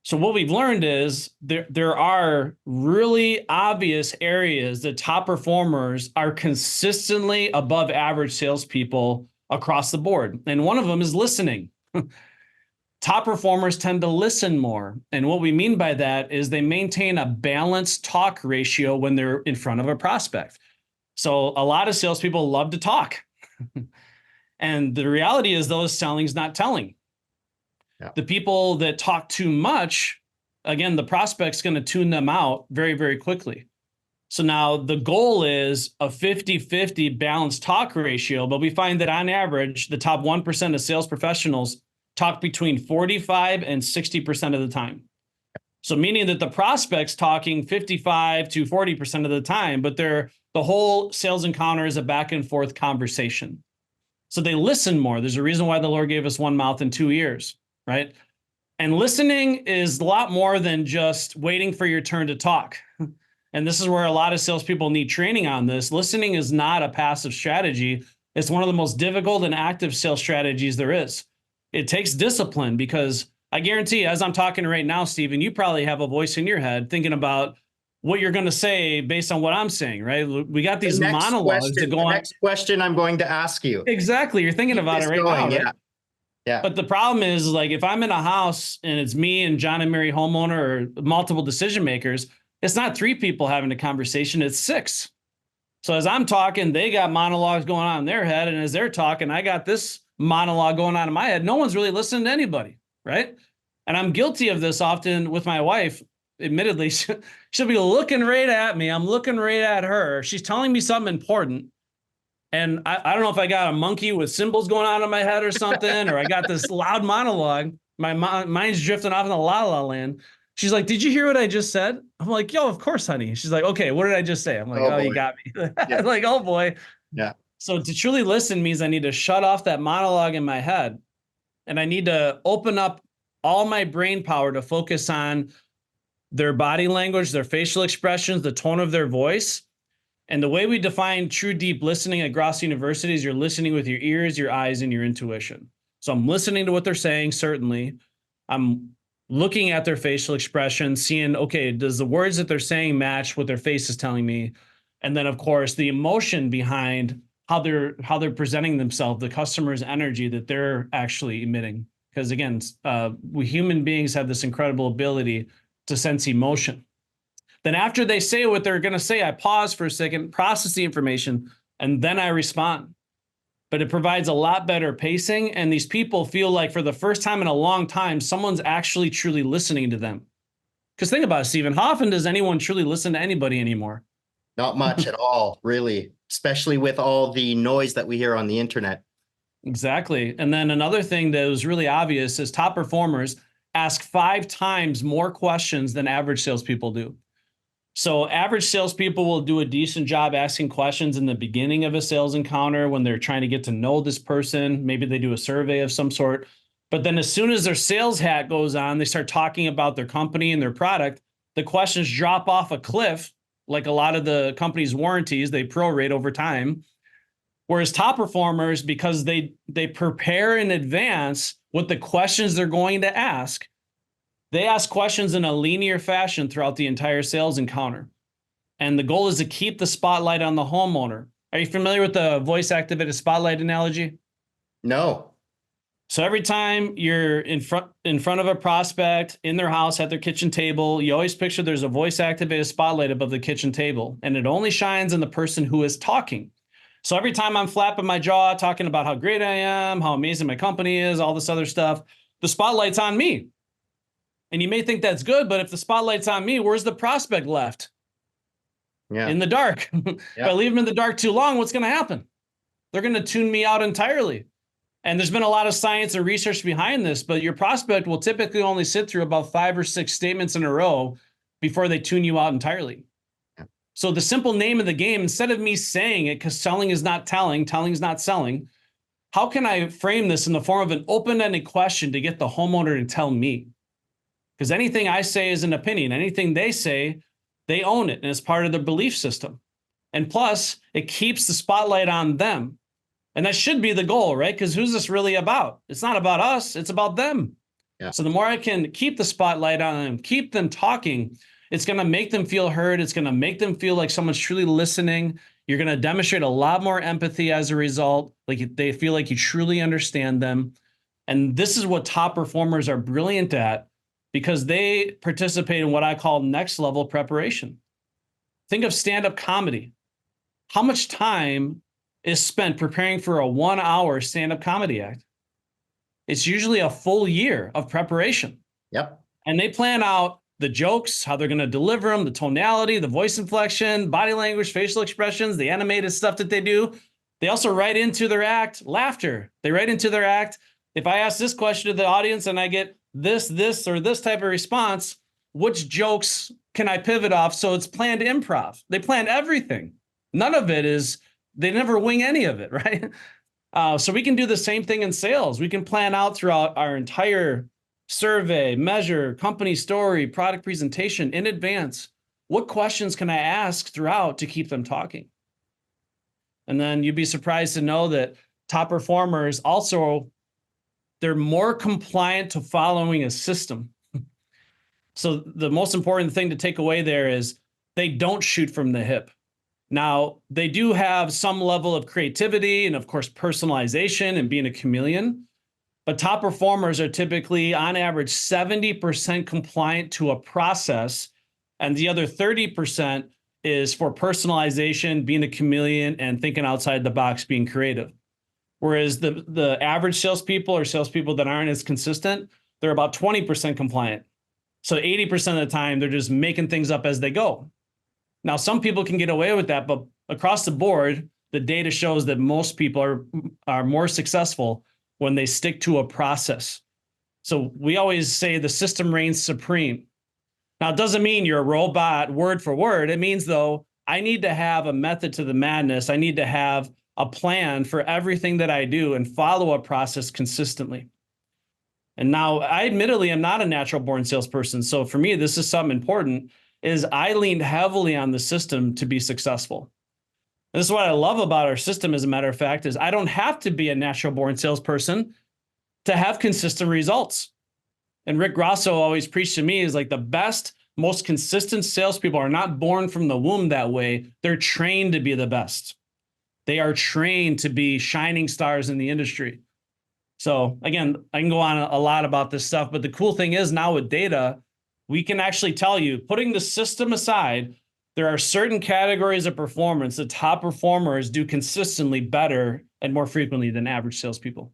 Speaker 2: So what we've learned is there are really obvious areas that top performers are consistently above average salespeople across the board. And one of them is listening. Top performers tend to listen more. And what we mean by that is they maintain a balanced talk ratio when they're in front of a prospect. So a lot of salespeople love to talk. And the reality is, though, selling is not telling.
Speaker 1: Yeah.
Speaker 2: The people that talk too much, again, the prospect's going to tune them out very, very quickly. So now the goal is a 50-50 balanced talk ratio, but we find that on average, the top 1% of sales professionals talk between 45 and 60% of the time. So meaning that the prospect's talking 55 to 40% of the time, but the whole sales encounter is a back and forth conversation. So they listen more. There's a reason why the Lord gave us one mouth and 2 ears. Right. And listening is a lot more than just waiting for your turn to talk. And this is where a lot of salespeople need training on this. Listening is not a passive strategy. It's one of the most difficult and active sales strategies there is. It takes discipline because I guarantee, as I'm talking right now, Stephen, you probably have a voice in your head thinking about what you're going to say based on what I'm saying, right? We got these monologues that go on.
Speaker 1: Next question I'm going to ask you.
Speaker 2: Exactly. You're thinking about it right now, right?
Speaker 1: Yeah. Yeah.
Speaker 2: But the problem is, like, if I'm in a house and it's me and John and Mary homeowner or multiple decision makers, it's not 3 people having a conversation, it's 6. So as I'm talking, they got monologues going on in their head. And as they're talking, I got this monologue going on in my head. No one's really listening to anybody, right? And I'm guilty of this often with my wife. Admittedly, she'll be looking right at me. I'm looking right at her. She's telling me something important. And I don't know if I got a monkey with symbols going on in my head or something, or I got this loud monologue. My mind's drifting off in the la la land. She's like, did you hear what I just said? I'm like, yo, of course, honey. She's like, okay, what did I just say? I'm like,
Speaker 1: Oh
Speaker 2: oh, you
Speaker 1: boy.
Speaker 2: got me.
Speaker 1: Yeah.
Speaker 2: I'm like, oh boy.
Speaker 1: Yeah.
Speaker 2: So to truly listen means I need to shut off that monologue in my head, and I need to open up all my brain power to focus on their body language, their facial expressions, the tone of their voice. And the way we define true deep listening at Gross University is you're listening with your ears, your eyes, and your intuition. So I'm listening to what they're saying, certainly. I'm looking at their facial expression, seeing, okay, does the words that they're saying match what their face is telling me? And then, of course, the emotion behind how they're presenting themselves, the customer's energy that they're actually emitting. Because again, we human beings have this incredible ability to sense emotion. Then after they say what they're going to say, I pause for a second, process the information, and then I respond. But it provides a lot better pacing. And these people feel like for the first time in a long time, someone's actually truly listening to them. Because think about it, Stephen, how often does anyone truly listen to anybody anymore?
Speaker 1: Not much at all, really, especially with all the noise that we hear on the internet.
Speaker 2: Exactly. And then another thing that was really obvious is top performers ask 5 times more questions than average salespeople do. So average salespeople will do a decent job asking questions in the beginning of a sales encounter when they're trying to get to know this person. Maybe they do a survey of some sort. But then as soon as their sales hat goes on, they start talking about their company and their product. The questions drop off a cliff, like a lot of the company's warranties, they prorate over time. Whereas top performers, because they prepare in advance what the questions they're going to ask, they ask questions in a linear fashion throughout the entire sales encounter. And the goal is to keep the spotlight on the homeowner. Are you familiar with the voice activated spotlight analogy?
Speaker 1: No.
Speaker 2: So every time you're in front of a prospect in their house at their kitchen table, you always picture there's a voice activated spotlight above the kitchen table, and it only shines on the person who is talking. So every time I'm flapping my jaw, talking about how great I am, how amazing my company is, all this other stuff, the spotlight's on me. And you may think that's good, but if the spotlight's on me, where's the prospect left?
Speaker 1: Yeah.
Speaker 2: In the dark. If I leave them in the dark too long, what's going to happen? They're going to tune me out entirely. And there's been a lot of science and research behind this, but your prospect will typically only sit through about 5 or 6 statements in a row before they tune you out entirely.
Speaker 1: Yeah.
Speaker 2: So the simple name of the game, instead of me saying it, because selling is not telling is not selling, how can I frame this in the form of an open-ended question to get the homeowner to tell me? Because anything I say is an opinion. Anything they say, they own it, and it's part of their belief system. And plus, it keeps the spotlight on them. And that should be the goal, right? Because who's this really about? It's not about us, it's about them.
Speaker 1: Yeah.
Speaker 2: So the more I can keep the spotlight on them, keep them talking, it's going to make them feel heard. It's going to make them feel like someone's truly listening. You're going to demonstrate a lot more empathy as a result. Like they feel like you truly understand them. And this is what top performers are brilliant at, because they participate in what I call next level preparation. Think of stand-up comedy. How much time is spent preparing for a 1-hour stand-up comedy act? It's usually a full year of preparation.
Speaker 1: Yep.
Speaker 2: And they plan out the jokes, how they're going to deliver them, the tonality, the voice inflection, body language, facial expressions, the animated stuff that they do. They also write into their act laughter. They write into their act, if I ask this question to the audience and I get this, or this type of response, which jokes can I pivot off? So it's planned improv. They plan everything. None of it is, they never wing any of it, right? So we can do the same thing in sales. We can plan out throughout our entire survey, measure, company story, product presentation in advance. What questions can I ask throughout to keep them talking? And then you'd be surprised to know that top performers also, they're more compliant to following a system. So the most important thing to take away there is they don't shoot from the hip. Now, they do have some level of creativity and, of course, personalization and being a chameleon. But top performers are typically, on average, 70% compliant to a process. And the other 30% is for personalization, being a chameleon, and thinking outside the box, being creative. Whereas the average salespeople or salespeople that aren't as consistent, they're about 20% compliant. So 80% of the time, they're just making things up as they go. Now, some people can get away with that, but across the board, the data shows that most people are more successful when they stick to a process. So we always say the system reigns supreme. Now, it doesn't mean you're a robot word for word. It means, though, I need to have a method to the madness. I need to have a plan for everything that I do and follow a process consistently. And now I admittedly am not a natural born salesperson. So for me, this is something important is I leaned heavily on the system to be successful. This is what I love about our system, as a matter of fact, is I don't have to be a natural born salesperson to have consistent results. And Rick Grosso always preached to me is like the best, most consistent salespeople are not born from the womb that way. They're trained to be the best. They are trained to be shining stars in the industry. So again, I can go on a lot about this stuff, but the cool thing is now with data, we can actually tell you, putting the system aside, there are certain categories of performance that top performers do consistently better and more frequently than average salespeople.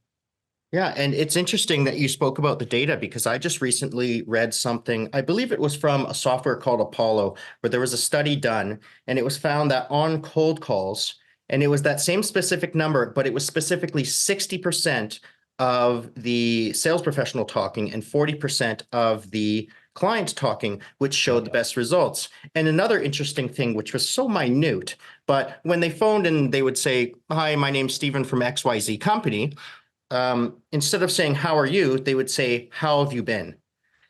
Speaker 1: Yeah, and it's interesting that you spoke about the data because I just recently read something, I believe it was from a software called Apollo, where there was a study done and it was found that on cold calls, and it was that same specific number, but it was specifically 60% of the sales professional talking and 40% of the client talking, which showed the best results. And another interesting thing, which was so minute, but when they phoned and they would say, "Hi, my name's Stephen from XYZ company," instead of saying, "How are you?" they would say, "How have you been?"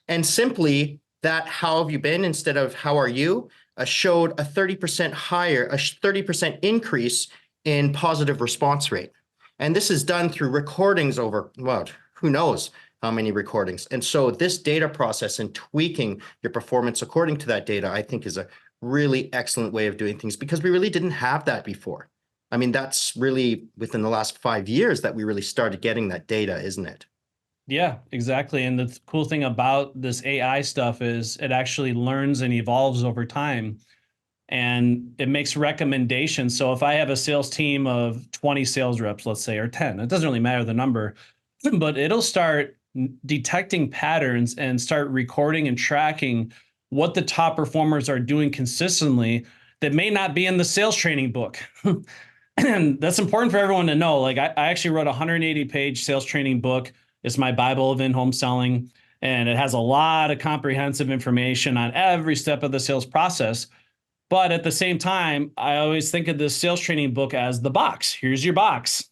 Speaker 1: And simply that "How have you been?" instead of "How are you?" Showed a 30% higher, a 30% increase in positive response rate. And this is done through recordings over, well, who knows how many recordings. And so this data process and tweaking your performance according to that data, I think is a really excellent way of doing things because we really didn't have that before. I mean, that's really within the last 5 years that we really started getting that data, isn't it?
Speaker 2: Yeah, exactly. And the cool thing about this AI stuff is it actually learns and evolves over time and it makes recommendations. So if I have a sales team of 20 sales reps, let's say, or 10, it doesn't really matter the number, but it'll start detecting patterns and start recording and tracking what the top performers are doing consistently that may not be in the sales training book. And that's important for everyone to know. Like I actually wrote a 180-page sales training book. It's my Bible of in-home selling, and it has a lot of comprehensive information on every step of the sales process. But at the same time, I always think of this sales training book as the box. Here's your box.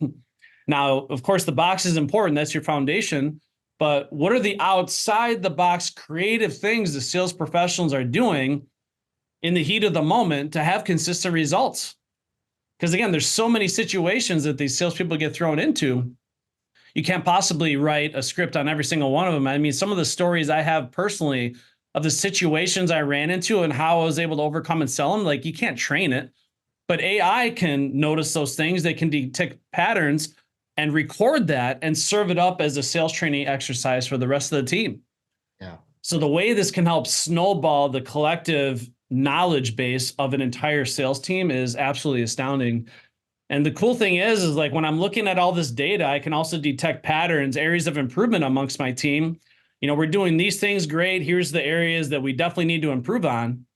Speaker 2: Now, of course, the box is important. That's your foundation. But what are the outside the box creative things the sales professionals are doing in the heat of the moment to have consistent results? Because again, there's so many situations that these salespeople get thrown into. You can't possibly write a script on every single one of them. I mean, some of the stories I have personally of the situations I ran into and how I was able to overcome and sell them, like you can't train it, but AI can notice those things. They can detect patterns and record that and serve it up as a sales training exercise for the rest of the team.
Speaker 1: Yeah.
Speaker 2: So the way this can help snowball the collective knowledge base of an entire sales team is absolutely astounding. And the cool thing is like when I'm looking at all this data, I can also detect patterns, areas of improvement amongst my team. You know, we're doing these things great. Here's the areas that we definitely need to improve on.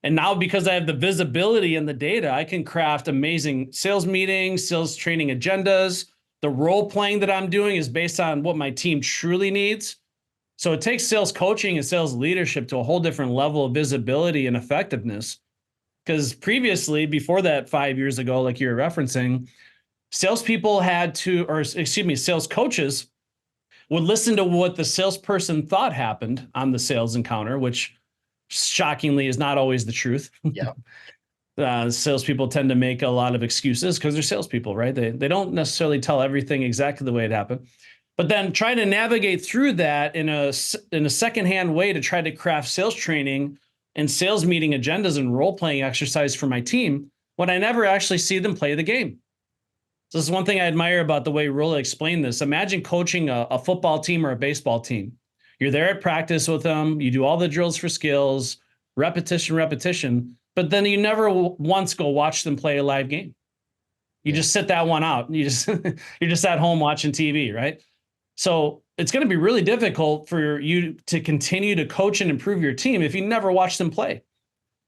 Speaker 2: And now because I have the visibility in the data, I can craft amazing sales meetings, sales training agendas. The role playing that I'm doing is based on what my team truly needs. So it takes sales coaching and sales leadership to a whole different level of visibility and effectiveness. Because previously, before that 5 years ago, like you were referencing, salespeople had to, or excuse me, sales coaches would listen to what the salesperson thought happened on the sales encounter, which shockingly is not always the truth.
Speaker 1: Yeah.
Speaker 2: Salespeople tend to make a lot of excuses because they're salespeople, right? They don't necessarily tell everything exactly the way it happened. But then trying to navigate through that in a secondhand way to try to craft sales training and sales meeting agendas and role playing exercise for my team when I never actually see them play the game. So this is one thing I admire about the way Rolla explained this. Imagine coaching a football team or a baseball team. You're there at practice with them. You do all the drills for skills, repetition, but then you never once go watch them play a live game. You just sit that one out. You're just at home watching TV, right? So it's going to be really difficult for you to continue to coach and improve your team if you never watch them play.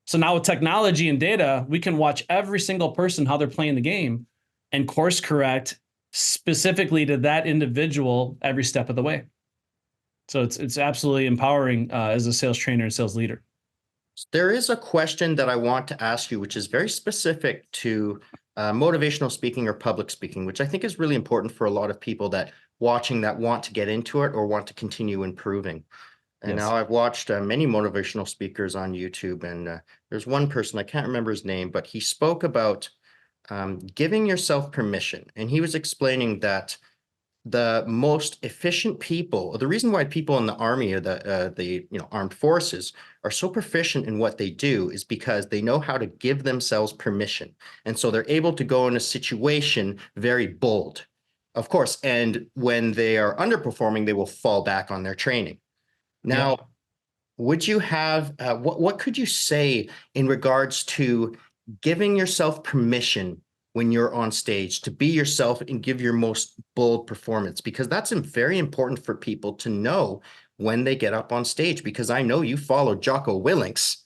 Speaker 2: So now with technology and data, we can watch every single person, how they're playing the game and course correct specifically to that individual every step of the way. So it's absolutely empowering as a sales trainer and sales leader.
Speaker 1: There is a question that I want to ask you, which is very specific to motivational speaking or public speaking, which I think is really important for a lot of people that watching that want to get into it or want to continue improving. And now
Speaker 2: Yes.
Speaker 1: I've watched many motivational speakers on YouTube, and there's one person, I can't remember his name, but he spoke about giving yourself permission. And he was explaining that the most efficient people, the reason why people in the army or the armed forces are so proficient in what they do is because they know how to give themselves permission. And so they're able to go in a situation very bold, of course. And when they are underperforming, they will fall back on their training.
Speaker 2: Yep.
Speaker 1: Now, would you have what could you say in regards to giving yourself permission when you're on stage to be yourself and give your most bold performance? Because that's very important for people to know when they get up on stage, because I know you follow Jocko Willink's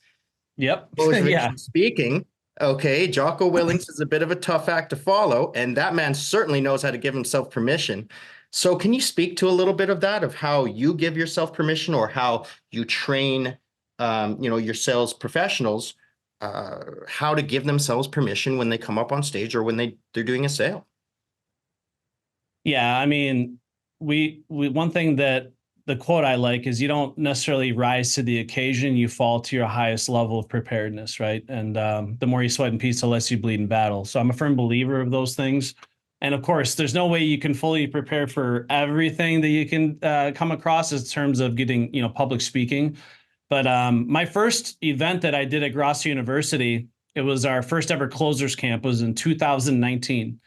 Speaker 2: Yep. Yeah.
Speaker 1: motivation speaking. Okay, Jocko Willings is a bit of a tough act to follow, and that man certainly knows how to give himself permission. So can you speak to a little bit of that, of how you give yourself permission or how you train, your sales professionals, how to give themselves permission when they come up on stage or when they're doing a sale?
Speaker 2: Yeah. I mean, we one thing that the quote I like is you don't necessarily rise to the occasion, you fall to your highest level of preparedness, right? And the more you sweat in peace, the less you bleed in battle. So I'm a firm believer of those things. And of course, there's no way you can fully prepare for everything that you can come across in terms of getting, public speaking. But my first event that I did at Gross University, it was our first ever closers camp, was in 2019.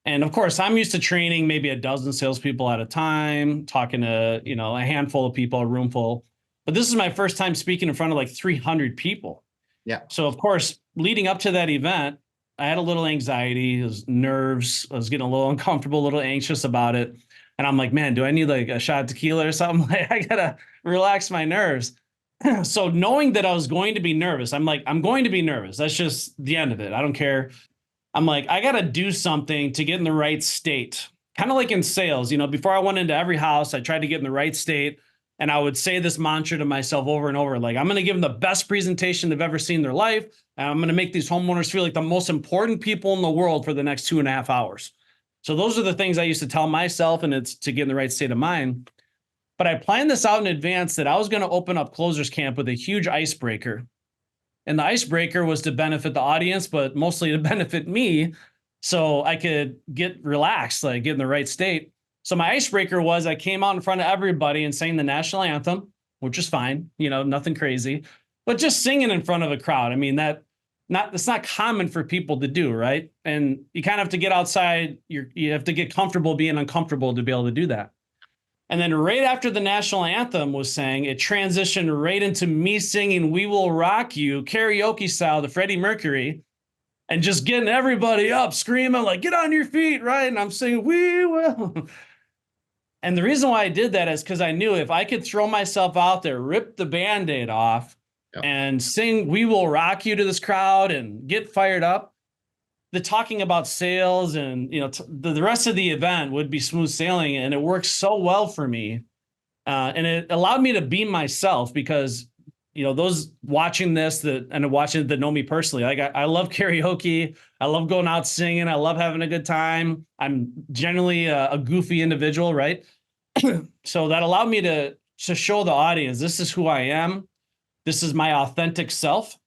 Speaker 2: And of course, I'm used to training maybe a dozen salespeople at a time, talking to, a handful of people, a room full. But this is my first time speaking in front of like 300 people.
Speaker 1: Yeah.
Speaker 2: So of course, leading up to that event, I had a little anxiety, it was nerves. I was getting a little uncomfortable, a little anxious about it. And I'm like, man, do I need like a shot of tequila or something? Like, I gotta relax my nerves. So knowing that I was going to be nervous, I'm like, I'm going to be nervous. That's just the end of it. I don't care. I'm like, I got to do something to get in the right state. Kind of like in sales, before I went into every house, I tried to get in the right state. And I would say this mantra to myself over and over, like, I'm going to give them the best presentation they've ever seen in their life. And I'm going to make these homeowners feel like the most important people in the world for the next 2.5 hours. So those are the things I used to tell myself, and it's to get in the right state of mind. But I planned this out in advance that I was going to open up Closers Camp with a huge icebreaker. And the icebreaker was to benefit the audience, but mostly to benefit me so I could get relaxed, like get in the right state. So my icebreaker was I came out in front of everybody and sang the national anthem, which is fine, nothing crazy, but just singing in front of a crowd. I mean, that's not common for people to do, right? And you kind of have to get outside. You have to get comfortable being uncomfortable to be able to do that. And then right after the national anthem was sang, it transitioned right into me singing "We Will Rock You" karaoke style to Freddie Mercury, and just getting everybody up, screaming like, "Get on your feet," right? And I'm singing "We Will." And the reason why I did that is because I knew if I could throw myself out there, rip the Band-Aid off,
Speaker 1: Yeah.
Speaker 2: and sing "We Will Rock You" to this crowd and get fired up, the talking about sales and the rest of the event would be smooth sailing, and it worked so well for me, and it allowed me to be myself because those watching this that watching that know me personally, like I love karaoke, I love going out singing, I love having a good time. I'm generally a goofy individual, right? So that allowed me to show the audience this is who I am, this is my authentic self.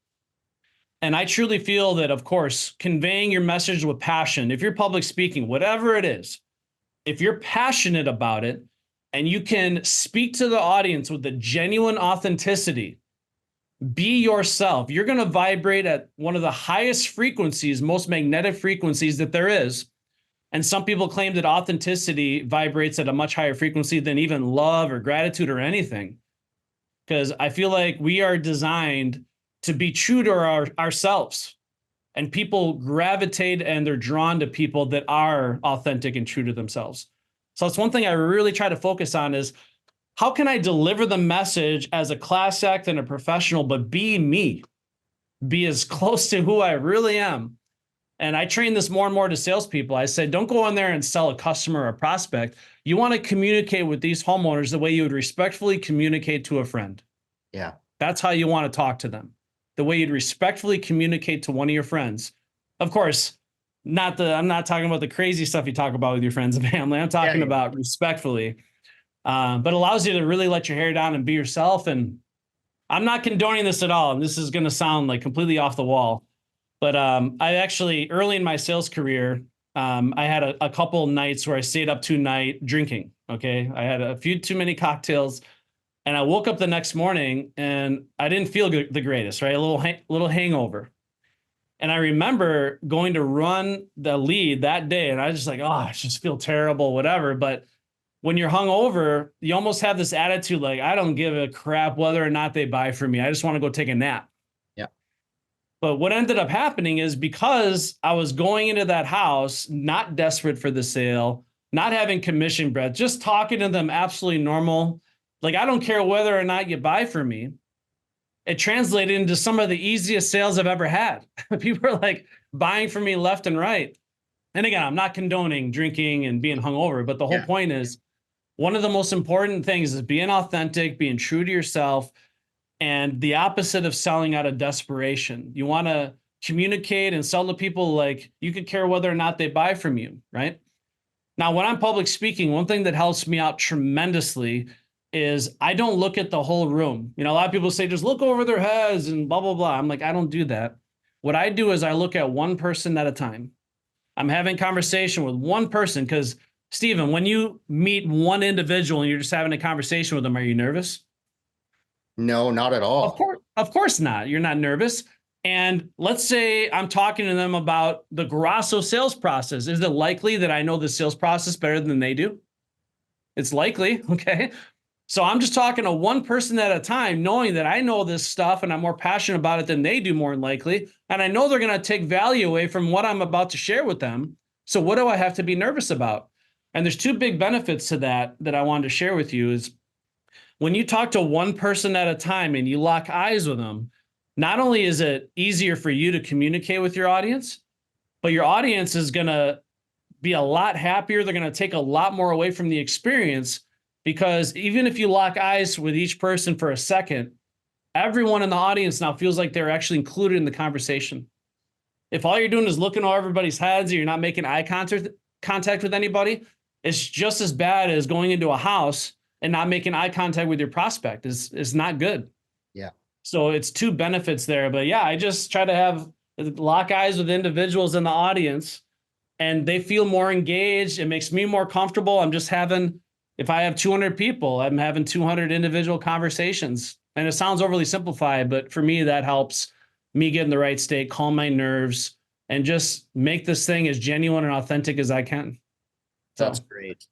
Speaker 2: And I truly feel that, of course, conveying your message with passion, if you're public speaking, whatever it is, if you're passionate about it and you can speak to the audience with a genuine authenticity, be yourself, you're going to vibrate at one of the highest frequencies, most magnetic frequencies that there is. And some people claim that authenticity vibrates at a much higher frequency than even love or gratitude or anything. Because I feel like we are designed to be true to ourselves, and people gravitate and they're drawn to people that are authentic and true to themselves. So it's one thing I really try to focus on is how can I deliver the message as a class act and a professional, but be me, be as close to who I really am. And I train this more and more to salespeople. I said, don't go in there and sell a customer or a prospect. You want to communicate with these homeowners the way you would respectfully communicate to a friend.
Speaker 1: Yeah.
Speaker 2: That's how you want to talk to them. the way you'd respectfully communicate to one of your friends. Of course, I'm not talking about the crazy stuff you talk about with your friends and family. I'm
Speaker 1: Yeah,
Speaker 2: talking
Speaker 1: yeah.
Speaker 2: about respectfully, but allows you to really let your hair down and be yourself. And I'm not condoning this at all. And this is going to sound like completely off the wall. But I actually, early in my sales career, I had a couple nights where I stayed up too night drinking. Okay. I had a few too many cocktails, and I woke up the next morning and I didn't feel the greatest, right? A little hangover. And I remember going to run the lead that day, and I was just like, oh, I just feel terrible, whatever. But when you're hungover, you almost have this attitude like, I don't give a crap whether or not they buy from me. I just want to go take a nap.
Speaker 1: Yeah.
Speaker 2: But what ended up happening is, because I was going into that house, not desperate for the sale, not having commission breath, just talking to them absolutely normal. Like, I don't care whether or not you buy from me. It translated into some of the easiest sales I've ever had. People are like buying from me left and right. And again, I'm not condoning drinking and being hungover, but the whole
Speaker 1: Yeah.
Speaker 2: point is, one of the most important things is being authentic, being true to yourself, and the opposite of selling out of desperation. You want to communicate and sell to people like you could care whether or not they buy from you, right? Now, when I'm public speaking, one thing that helps me out tremendously is I don't look at the whole room. You know, a lot of people say, just look over their heads and blah, blah, blah. I'm like, I don't do that. What I do is I look at one person at a time. I'm having conversation with one person because, Stephen, when you meet one individual and you're just having a conversation with them, are you nervous?
Speaker 1: No, not at all.
Speaker 2: Of course not. You're not nervous. And let's say I'm talking to them about the Grasso sales process. Is it likely that I know the sales process better than they do? It's likely. Okay. So I'm just talking to one person at a time, knowing that I know this stuff and I'm more passionate about it than they do, more than likely. And I know they're going to take value away from what I'm about to share with them. So what do I have to be nervous about? And there's two big benefits to that I wanted to share with you is, when you talk to one person at a time and you lock eyes with them, not only is it easier for you to communicate with your audience, but your audience is going to be a lot happier. They're going to take a lot more away from the experience, because even if you lock eyes with each person for a second, everyone in the audience now feels like they're actually included in the conversation. If all you're doing is looking over everybody's heads and you're not making eye contact with anybody, it's just as bad as going into a house and not making eye contact with your prospect. Is not good.
Speaker 1: Yeah.
Speaker 2: So it's two benefits there. But yeah, I just try to have lock eyes with individuals in the audience, and they feel more engaged. It makes me more comfortable. I'm just having, if I have 200 people, I'm having 200 individual conversations. And it sounds overly simplified, but for me, that helps me get in the right state, calm my nerves, and just make this thing as genuine and authentic as I can. So.
Speaker 1: That's great.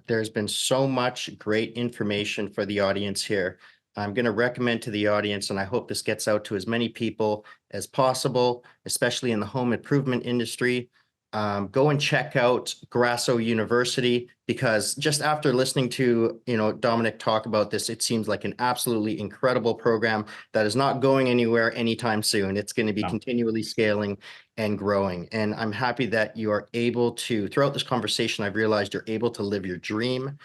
Speaker 1: There's been so much great information for the audience here. I'm going to recommend to the audience, and I hope this gets out to as many people as possible, especially in the home improvement industry. Go and check out Grasso University, because just after listening to, Dominic talk about this, it seems like an absolutely incredible program that is not going anywhere anytime soon. It's going to be continually scaling and growing. And I'm happy that you are able to, throughout this conversation, I've realized you're able to live your dream.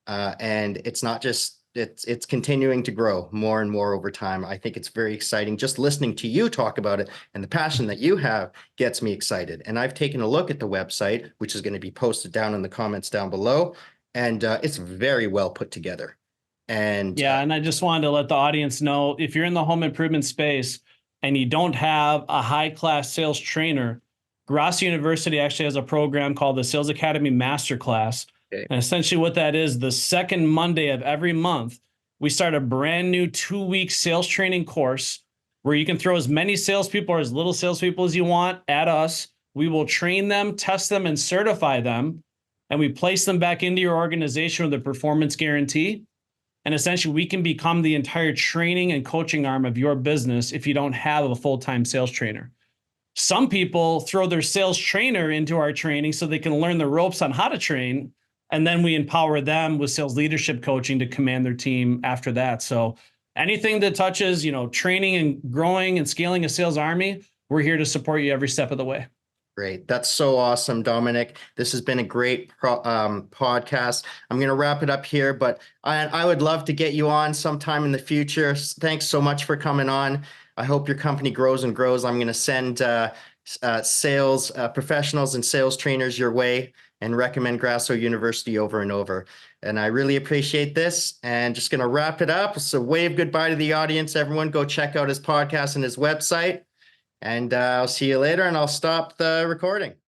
Speaker 1: And it's not just, it's continuing to grow more and more over time. I think it's very exciting. Just listening to you talk about it and the passion that you have gets me excited. And I've taken a look at the website, which is going to be posted down in the comments down below. And it's very well put together. And
Speaker 2: yeah, and I just wanted to let the audience know, if you're in the home improvement space and you don't have a high-class sales trainer, Grasso University actually has a program called the Sales Academy Masterclass.
Speaker 1: Okay.
Speaker 2: And essentially what that is, the second Monday of every month, we start a brand new 2-week sales training course where you can throw as many salespeople or as little salespeople as you want at us. We will train them, test them, and certify them. And we place them back into your organization with a performance guarantee. And essentially, we can become the entire training and coaching arm of your business if you don't have a full-time sales trainer. Some people throw their sales trainer into our training so they can learn the ropes on how to train. And then we empower them with sales leadership coaching to command their team after that. So anything that touches, training and growing and scaling a sales army, we're here to support you every step of the way.
Speaker 1: Great. That's so awesome, Dominic. This has been a great podcast. I'm going to wrap it up here, but I would love to get you on sometime in the future. Thanks so much for coming on. I hope your company grows and grows. I'm going to send sales professionals and sales trainers your way and recommend Grasso University over and over. And I really appreciate this. And just going to wrap it up. So wave goodbye to the audience. Everyone go check out his podcast and his website. And I'll see you later, and I'll stop the recording.